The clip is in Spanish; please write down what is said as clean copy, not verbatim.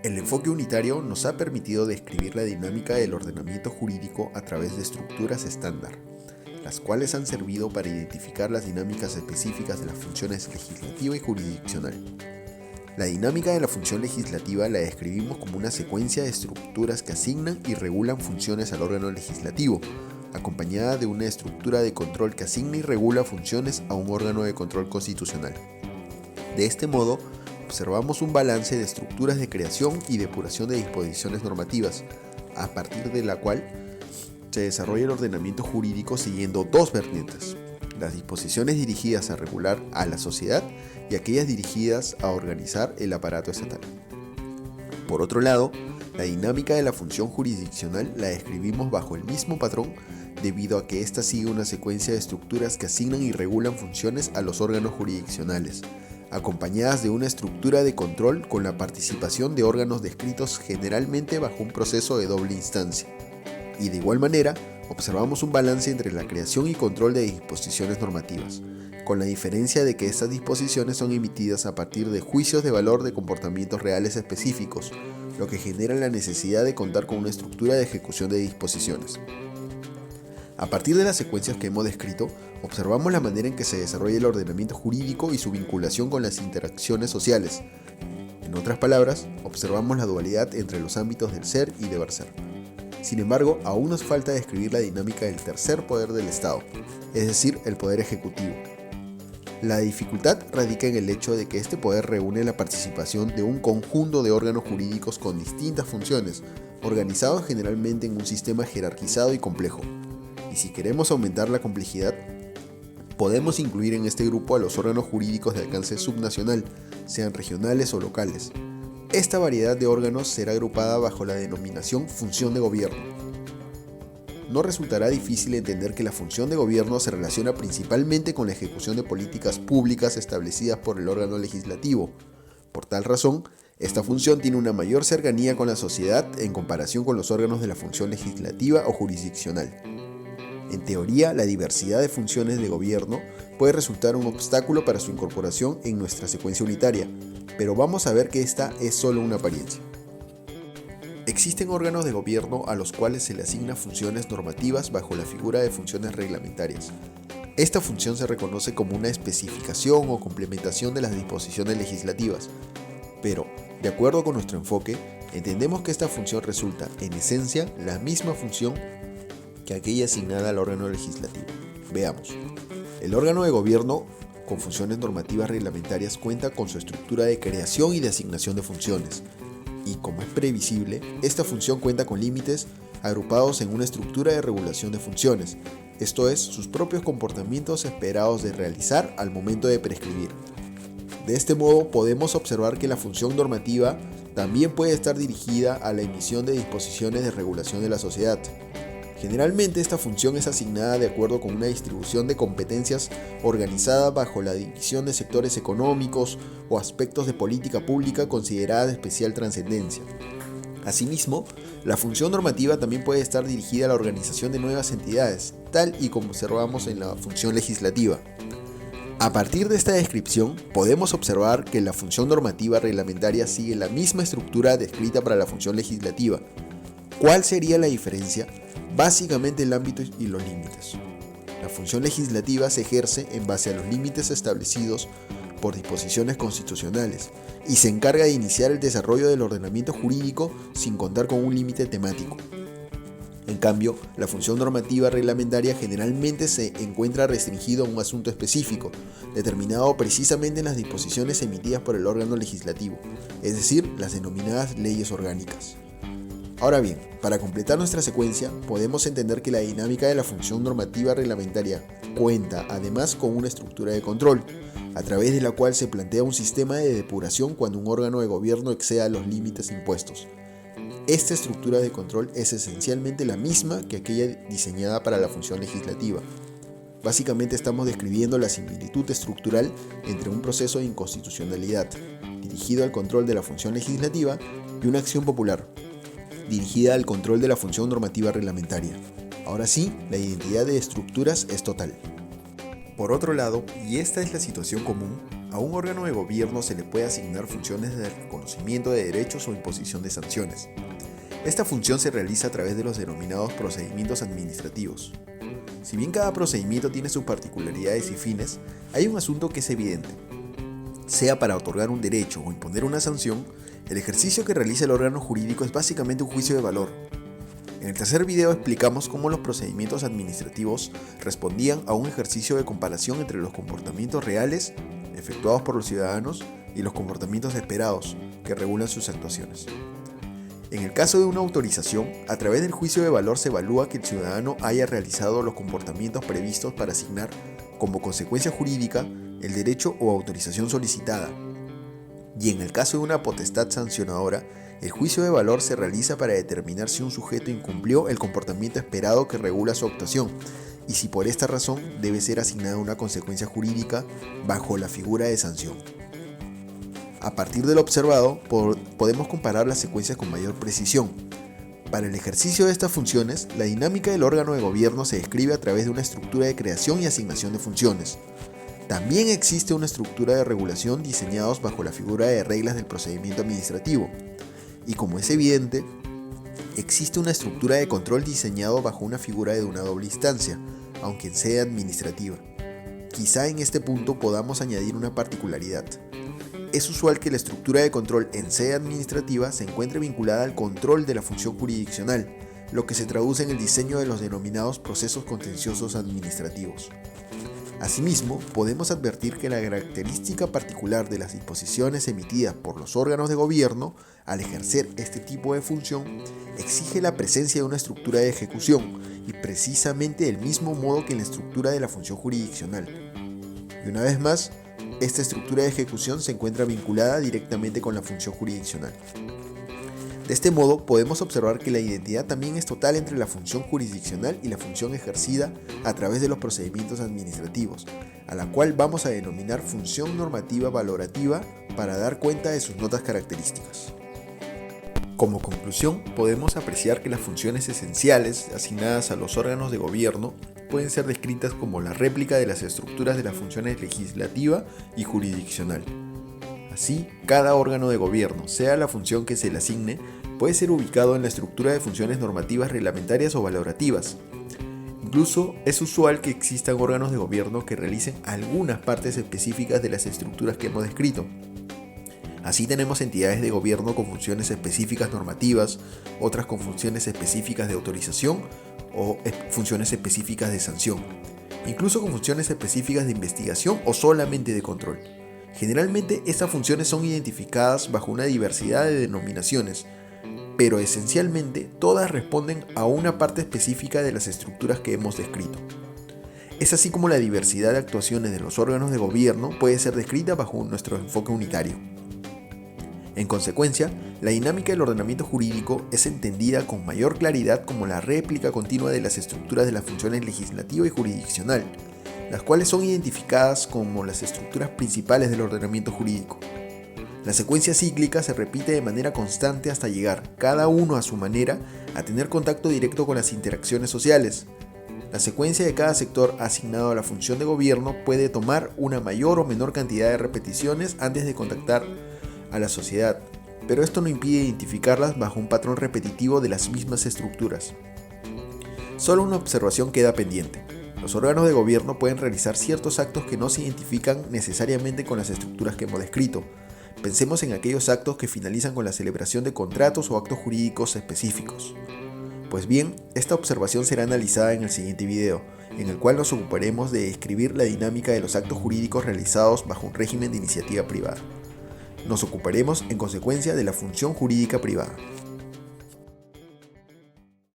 El enfoque unitario nos ha permitido describir la dinámica del ordenamiento jurídico a través de estructuras estándar, las cuales han servido para identificar las dinámicas específicas de las funciones legislativa y jurisdiccional. La dinámica de la función legislativa la describimos como una secuencia de estructuras que asignan y regulan funciones al órgano legislativo, acompañada de una estructura de control que asigna y regula funciones a un órgano de control constitucional. De este modo, observamos un balance de estructuras de creación y depuración de disposiciones normativas, a partir de la cual se desarrolla el ordenamiento jurídico siguiendo dos vertientes: las disposiciones dirigidas a regular a la sociedad y aquellas dirigidas a organizar el aparato estatal. Por otro lado, la dinámica de la función jurisdiccional la describimos bajo el mismo patrón, debido a que ésta sigue una secuencia de estructuras que asignan y regulan funciones a los órganos jurisdiccionales, acompañadas de una estructura de control con la participación de órganos descritos generalmente bajo un proceso de doble instancia. Y de igual manera, observamos un balance entre la creación y control de disposiciones normativas, con la diferencia de que estas disposiciones son emitidas a partir de juicios de valor de comportamientos reales específicos, lo que genera la necesidad de contar con una estructura de ejecución de disposiciones. A partir de las secuencias que hemos descrito, observamos la manera en que se desarrolla el ordenamiento jurídico y su vinculación con las interacciones sociales. En otras palabras, observamos la dualidad entre los ámbitos del ser y deber ser. Sin embargo, aún nos falta describir la dinámica del tercer poder del Estado, es decir, el poder ejecutivo. La dificultad radica en el hecho de que este poder reúne la participación de un conjunto de órganos jurídicos con distintas funciones, organizados generalmente en un sistema jerarquizado y complejo. Y si queremos aumentar la complejidad, podemos incluir en este grupo a los órganos jurídicos de alcance subnacional, sean regionales o locales. Esta variedad de órganos será agrupada bajo la denominación función de gobierno. No resultará difícil entender que la función de gobierno se relaciona principalmente con la ejecución de políticas públicas establecidas por el órgano legislativo. Por tal razón, esta función tiene una mayor cercanía con la sociedad en comparación con los órganos de la función legislativa o jurisdiccional. En teoría, la diversidad de funciones de gobierno puede resultar un obstáculo para su incorporación en nuestra secuencia unitaria, pero vamos a ver que esta es solo una apariencia. Existen órganos de gobierno a los cuales se le asigna funciones normativas bajo la figura de funciones reglamentarias. Esta función se reconoce como una especificación o complementación de las disposiciones legislativas, pero, de acuerdo con nuestro enfoque, entendemos que esta función resulta, en esencia, la misma función que aquella asignada al órgano legislativo. Veamos. El órgano de gobierno con funciones normativas reglamentarias cuenta con su estructura de creación y de asignación de funciones. Y como es previsible, esta función cuenta con límites agrupados en una estructura de regulación de funciones, esto es, sus propios comportamientos esperados de realizar al momento de prescribir. De este modo, podemos observar que la función normativa también puede estar dirigida a la emisión de disposiciones de regulación de la sociedad. Generalmente esta función es asignada de acuerdo con una distribución de competencias organizada bajo la división de sectores económicos o aspectos de política pública considerada de especial trascendencia. Asimismo, la función normativa también puede estar dirigida a la organización de nuevas entidades, tal y como observamos en la función legislativa. A partir de esta descripción, podemos observar que la función normativa reglamentaria sigue la misma estructura descrita para la función legislativa. ¿Cuál sería la diferencia? Básicamente el ámbito y los límites. La función legislativa se ejerce en base a los límites establecidos por disposiciones constitucionales y se encarga de iniciar el desarrollo del ordenamiento jurídico sin contar con un límite temático. En cambio, la función normativa reglamentaria generalmente se encuentra restringido a un asunto específico, determinado precisamente en las disposiciones emitidas por el órgano legislativo, es decir, las denominadas leyes orgánicas. Ahora bien, para completar nuestra secuencia, podemos entender que la dinámica de la función normativa reglamentaria cuenta además con una estructura de control, a través de la cual se plantea un sistema de depuración cuando un órgano de gobierno exceda los límites impuestos. Esta estructura de control es esencialmente la misma que aquella diseñada para la función legislativa. Básicamente estamos describiendo la similitud estructural entre un proceso de inconstitucionalidad, dirigido al control de la función legislativa, y una acción popular, dirigida al control de la función normativa reglamentaria. Ahora sí, la identidad de estructuras es total. Por otro lado, y esta es la situación común, a un órgano de gobierno se le puede asignar funciones de reconocimiento de derechos o imposición de sanciones. Esta función se realiza a través de los denominados procedimientos administrativos. Si bien cada procedimiento tiene sus particularidades y fines, hay un asunto que es evidente. Sea para otorgar un derecho o imponer una sanción, el ejercicio que realiza el órgano jurídico es básicamente un juicio de valor. En el tercer video explicamos cómo los procedimientos administrativos respondían a un ejercicio de comparación entre los comportamientos reales efectuados por los ciudadanos y los comportamientos esperados que regulan sus actuaciones. En el caso de una autorización, a través del juicio de valor se evalúa que el ciudadano haya realizado los comportamientos previstos para asignar como consecuencia jurídica el derecho o autorización solicitada. Y en el caso de una potestad sancionadora, el juicio de valor se realiza para determinar si un sujeto incumplió el comportamiento esperado que regula su actuación y si por esta razón debe ser asignada una consecuencia jurídica bajo la figura de sanción. A partir de lo observado, podemos comparar las secuencias con mayor precisión. Para el ejercicio de estas funciones, la dinámica del órgano de gobierno se describe a través de una estructura de creación y asignación de funciones. También existe una estructura de regulación diseñados bajo la figura de reglas del procedimiento administrativo. Y como es evidente, existe una estructura de control diseñado bajo una figura de una doble instancia, aunque en sede administrativa. Quizá en este punto podamos añadir una particularidad. Es usual que la estructura de control en sede administrativa se encuentre vinculada al control de la función jurisdiccional, lo que se traduce en el diseño de los denominados procesos contenciosos administrativos. Asimismo, podemos advertir que la característica particular de las disposiciones emitidas por los órganos de gobierno al ejercer este tipo de función exige la presencia de una estructura de ejecución y precisamente del mismo modo que en la estructura de la función jurisdiccional. Y una vez más, esta estructura de ejecución se encuentra vinculada directamente con la función jurisdiccional. De este modo, podemos observar que la identidad también es total entre la función jurisdiccional y la función ejercida a través de los procedimientos administrativos, a la cual vamos a denominar función normativa valorativa para dar cuenta de sus notas características. Como conclusión, podemos apreciar que las funciones esenciales asignadas a los órganos de gobierno pueden ser descritas como la réplica de las estructuras de las funciones legislativa y jurisdiccional. Así, cada órgano de gobierno, sea la función que se le asigne, puede ser ubicado en la estructura de funciones normativas reglamentarias o valorativas. Incluso es usual que existan órganos de gobierno que realicen algunas partes específicas de las estructuras que hemos descrito. Así tenemos entidades de gobierno con funciones específicas normativas, otras con funciones específicas de autorización o funciones específicas de sanción, incluso con funciones específicas de investigación o solamente de control. Generalmente estas funciones son identificadas bajo una diversidad de denominaciones, pero esencialmente todas responden a una parte específica de las estructuras que hemos descrito. Es así como la diversidad de actuaciones de los órganos de gobierno puede ser descrita bajo nuestro enfoque unitario. En consecuencia, la dinámica del ordenamiento jurídico es entendida con mayor claridad como la réplica continua de las estructuras de las funciones legislativa y jurisdiccional, las cuales son identificadas como las estructuras principales del ordenamiento jurídico. La secuencia cíclica se repite de manera constante hasta llegar, cada uno a su manera, a tener contacto directo con las interacciones sociales. La secuencia de cada sector asignado a la función de gobierno puede tomar una mayor o menor cantidad de repeticiones antes de contactar a la sociedad, pero esto no impide identificarlas bajo un patrón repetitivo de las mismas estructuras. Solo una observación queda pendiente. Los órganos de gobierno pueden realizar ciertos actos que no se identifican necesariamente con las estructuras que hemos descrito. Pensemos en aquellos actos que finalizan con la celebración de contratos o actos jurídicos específicos. Pues bien, esta observación será analizada en el siguiente video, en el cual nos ocuparemos de describir la dinámica de los actos jurídicos realizados bajo un régimen de iniciativa privada. Nos ocuparemos, en consecuencia, de la función jurídica privada.